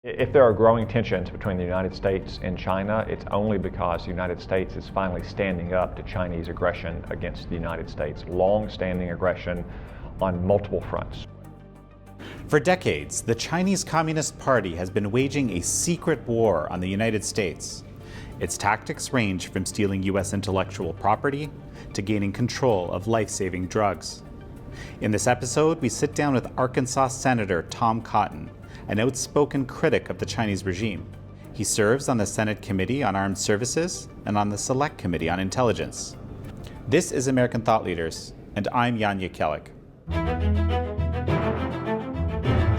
If there are growing tensions between the United States and China, it's only because the United States is finally standing up to Chinese aggression against the United States, long-standing aggression on multiple fronts. For decades, the Chinese Communist Party has been waging a secret war on the United States. Its tactics range from stealing U.S. intellectual property to gaining control of life-saving drugs. In this episode, we sit down with Arkansas Senator Tom Cotton, an outspoken critic of the Chinese regime. He serves on the Senate Committee on Armed Services and on the Select Committee on Intelligence. This is American Thought Leaders, and I'm Jekielek.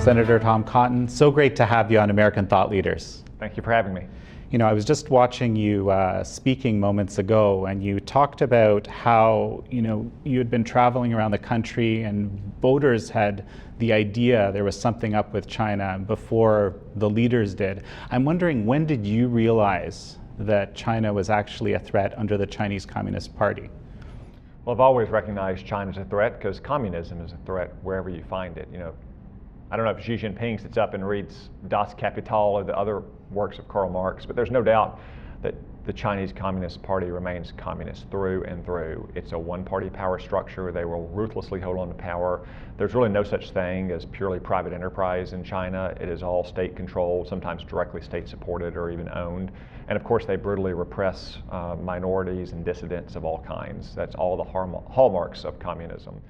Senator Tom Cotton, so great to have you on American Thought Leaders. Thank you for having me. You know, I was just watching you speaking moments ago, and you talked about how, you had been traveling around the country and voters had the idea there was something up with China before the leaders did. I'm wondering, when did you realize that China was actually a threat under the Chinese Communist Party? Well, I've always recognized China as a threat because communism is a threat wherever you find it. I don't know if Xi Jinping sits up and reads Das Kapital or the other works of Karl Marx, but there's no doubt that the Chinese Communist Party remains communist through and through. It's a one-party power structure. They will ruthlessly hold on to power. There's really no such thing as purely private enterprise in China. It is all state-controlled, sometimes directly state-supported or even owned. And of course, they brutally repress minorities and dissidents of all kinds. That's all the hallmarks of communism.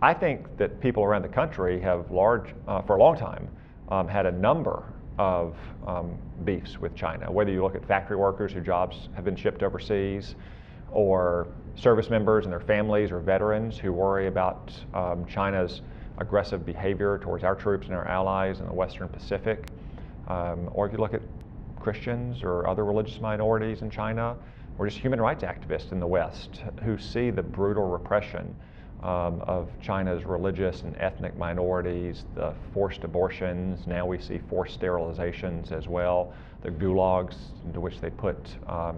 I think that people around the country have for a long time, had a number of beefs with China, whether you look at factory workers whose jobs have been shipped overseas, or service members and their families, or veterans who worry about China's aggressive behavior towards our troops and our allies in the Western Pacific, or if you look at Christians or other religious minorities in China, or just human rights activists in the West who see the brutal repression of China's religious and ethnic minorities, the forced abortions. Now we see forced sterilizations as well, the gulags into which they put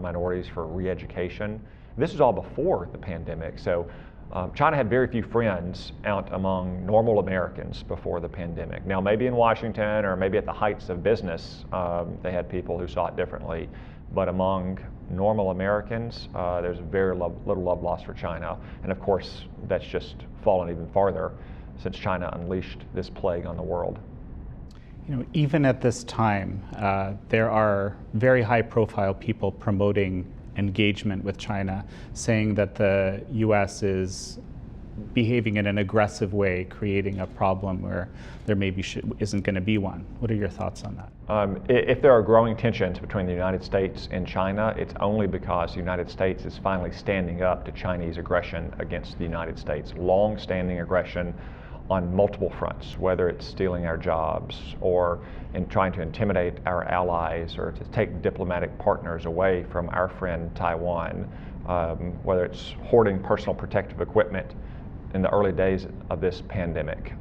minorities for re-education. This is all before the pandemic. So China had very few friends out among normal Americans before the pandemic. Now maybe in Washington or maybe at the heights of business, they had people who saw it differently. But among normal Americans, there's very little love lost for China. And of course, that's just fallen even farther since China unleashed this plague on the world. Even at this time, there are very high-profile people promoting engagement with China, saying that the U.S. is behaving in an aggressive way, creating a problem where there maybe isn't going to be one. What are your thoughts on that? If there are growing tensions between the United States and China, it's only because the United States is finally standing up to Chinese aggression against the United States, long-standing aggression on multiple fronts, whether it's stealing our jobs or in trying to intimidate our allies or to take diplomatic partners away from our friend Taiwan, whether it's hoarding personal protective equipment in the early days of this pandemic.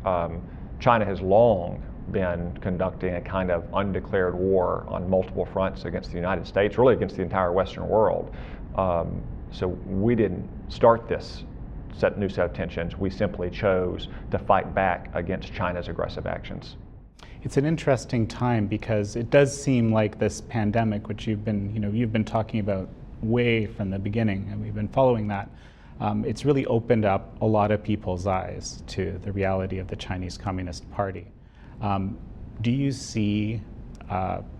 China has long been conducting a kind of undeclared war on multiple fronts against the United States, really against the entire Western world. So we didn't start this new set of tensions. We simply chose to fight back against China's aggressive actions. It's an interesting time because it does seem like this pandemic, which you've been talking about way from the beginning, and we've been following that. It's really opened up a lot of people's eyes to the reality of the Chinese Communist Party. Do you see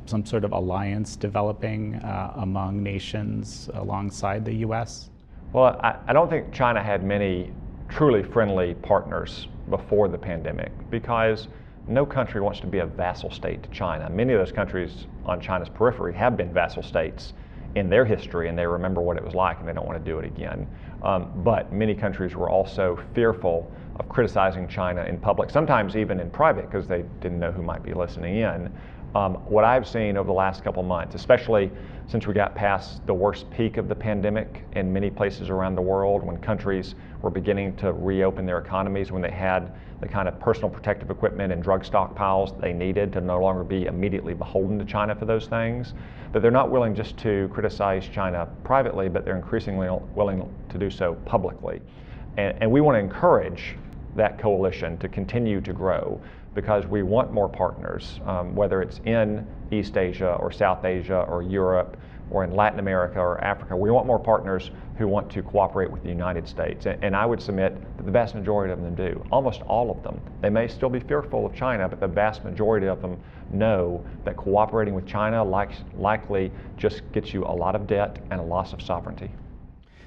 some sort of alliance developing among nations alongside the U.S.? Well, I don't think China had many truly friendly partners before the pandemic because no country wants to be a vassal state to China. Many of those countries on China's periphery have been vassal states in their history, and they remember what it was like and they don't want to do it again. But many countries were also fearful of criticizing China in public, sometimes even in private, because they didn't know who might be listening in. What I've seen over the last couple months, especially since we got past the worst peak of the pandemic in many places around the world, when countries were beginning to reopen their economies, when they had the kind of personal protective equipment and drug stockpiles they needed to no longer be immediately beholden to China for those things, that they're not willing just to criticize China privately, but they're increasingly willing to do so publicly. And we want to encourage that coalition to continue to grow, because we want more partners, whether it's in East Asia or South Asia or Europe or in Latin America or Africa. We want more partners who want to cooperate with the United States. And I would submit that the vast majority of them do, almost all of them. They may still be fearful of China, but the vast majority of them know that cooperating with China likely just gets you a lot of debt and a loss of sovereignty.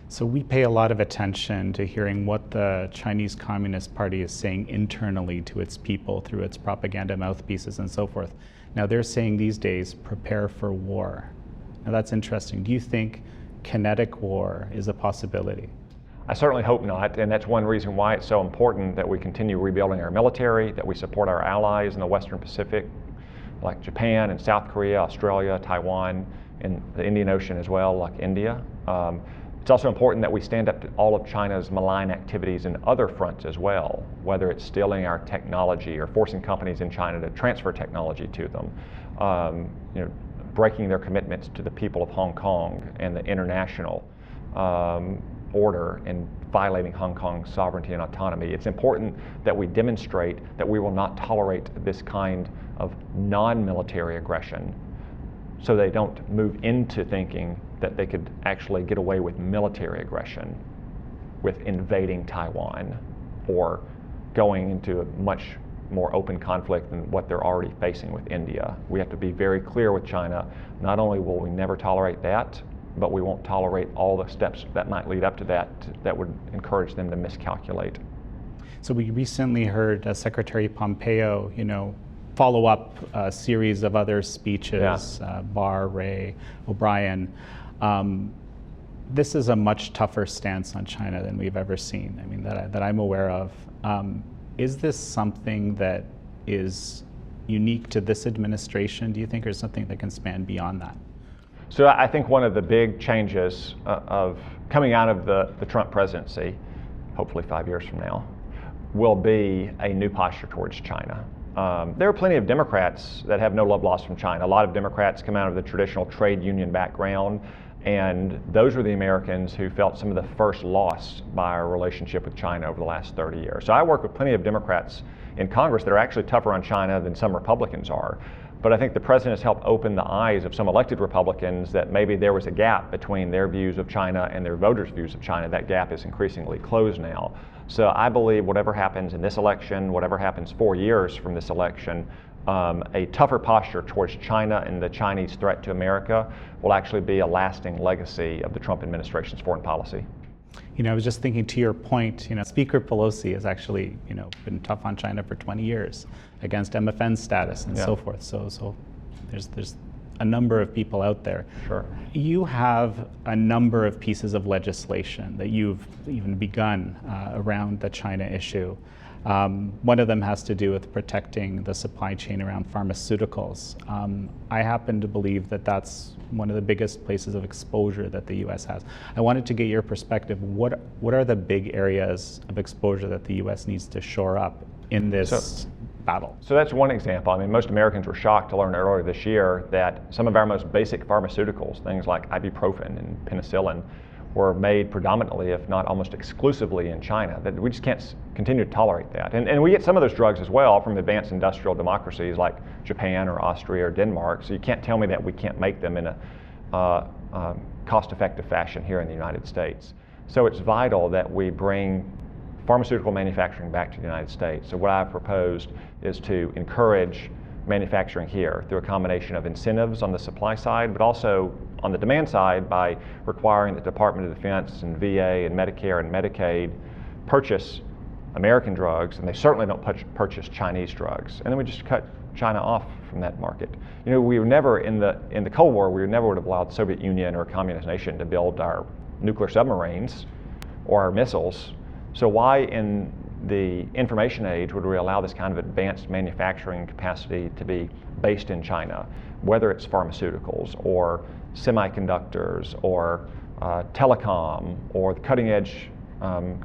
So we pay a lot of attention to hearing what the Chinese Communist Party is saying internally to its people through its propaganda mouthpieces and so forth. Now they're saying these days, prepare for war. Now that's interesting. Do you think kinetic war is a possibility? I certainly hope not, and that's one reason why it's so important that we continue rebuilding our military, that we support our allies in the Western Pacific, like Japan and South Korea, Australia, Taiwan, and the Indian Ocean as well, like India. It's also important that we stand up to all of China's malign activities in other fronts as well, whether it's stealing our technology or forcing companies in China to transfer technology to them, breaking their commitments to the people of Hong Kong and the international order and violating Hong Kong's sovereignty and autonomy. It's important that we demonstrate that we will not tolerate this kind of non-military aggression, so they don't move into thinking that they could actually get away with military aggression, with invading Taiwan or going into a much more open conflict than what they're already facing with India. We have to be very clear with China. Not only will we never tolerate that, but we won't tolerate all the steps that might lead up to that would encourage them to miscalculate. So we recently heard Secretary Pompeo, follow up a series of other speeches, Barr, Ray, O'Brien. This is a much tougher stance on China than we've ever seen, that I'm aware of. Is this something that is unique to this administration, do you think, or something that can span beyond that? So I think one of the big changes of coming out of the Trump presidency, hopefully 5 years from now, will be a new posture towards China. There are plenty of Democrats that have no love lost from China. A lot of Democrats come out of the traditional trade union background, and those were the Americans who felt some of the first loss by our relationship with China over the last 30 years. So I work with plenty of Democrats in Congress that are actually tougher on China than some Republicans are. But I think the president has helped open the eyes of some elected Republicans that maybe there was a gap between their views of China and their voters' views of China. That gap is increasingly closed now. So I believe whatever happens in this election, whatever happens 4 years from this election, a tougher posture towards China and the Chinese threat to America will actually be a lasting legacy of the Trump administration's foreign policy. I was just thinking, to your point, Speaker Pelosi has actually, been tough on China for 20 years against MFN status and so forth. So there's a number of people out there. Sure. You have a number of pieces of legislation that you've even begun around the China issue. One of them has to do with protecting the supply chain around pharmaceuticals. I happen to believe that that's one of the biggest places of exposure that the U.S. has. I wanted to get your perspective. What are the big areas of exposure that the U.S. needs to shore up in this battle? So that's one example. Most Americans were shocked to learn earlier this year that some of our most basic pharmaceuticals, things like ibuprofen and penicillin, were made predominantly, if not almost exclusively, in China. That we just can't continue to tolerate that. And we get some of those drugs as well from advanced industrial democracies like Japan or Austria or Denmark. So you can't tell me that we can't make them in a cost-effective fashion here in the United States. So it's vital that we bring pharmaceutical manufacturing back to the United States. So what I've proposed is to encourage manufacturing here through a combination of incentives on the supply side, but also on the demand side by requiring the Department of Defense and VA and Medicare and Medicaid purchase American drugs, and they certainly don't purchase Chinese drugs. And then we just cut China off from that market. We were never in the Cold War. We never would have allowed the Soviet Union or a communist nation to build our nuclear submarines or our missiles. So why in the information age would we allow this kind of advanced manufacturing capacity to be based in China, whether it's pharmaceuticals or semiconductors or telecom or the cutting edge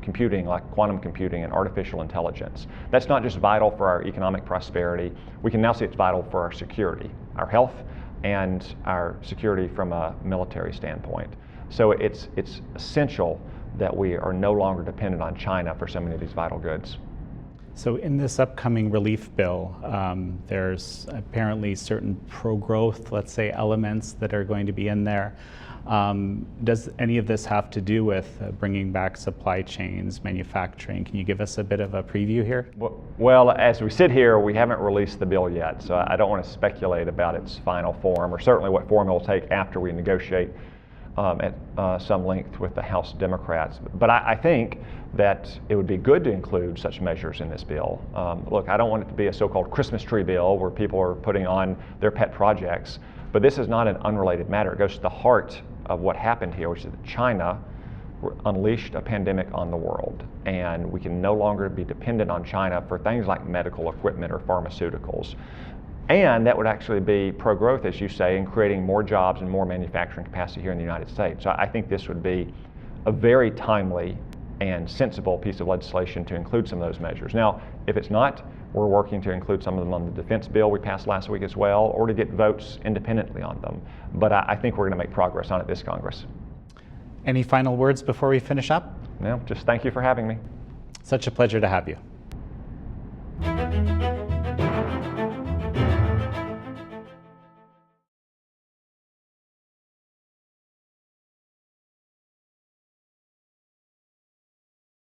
computing like quantum computing and artificial intelligence? That's not just vital for our economic prosperity. We can now see it's vital for our security, our health, and our security from a military standpoint. So it's essential that we are no longer dependent on China for so many of these vital goods. So in this upcoming relief bill, there's apparently certain pro-growth, let's say, elements that are going to be in there. Does any of this have to do with bringing back supply chains, manufacturing? Can you give us a bit of a preview here? Well, as we sit here, we haven't released the bill yet, so I don't want to speculate about its final form, or certainly what form it will take after we negotiate at some length with the House Democrats. But I think that it would be good to include such measures in this bill. Look, I don't want it to be a so-called Christmas tree bill where people are putting on their pet projects, but this is not an unrelated matter. It goes to the heart of what happened here, which is that China unleashed a pandemic on the world, and we can no longer be dependent on China for things like medical equipment or pharmaceuticals. And that would actually be pro-growth, as you say, in creating more jobs and more manufacturing capacity here in the United States. So I think this would be a very timely and sensible piece of legislation to include some of those measures. Now, if it's not, we're working to include some of them on the defense bill we passed last week as well, or to get votes independently on them. But I think we're going to make progress on it this Congress. Any final words before we finish up? No, just thank you for having me. Such a pleasure to have you.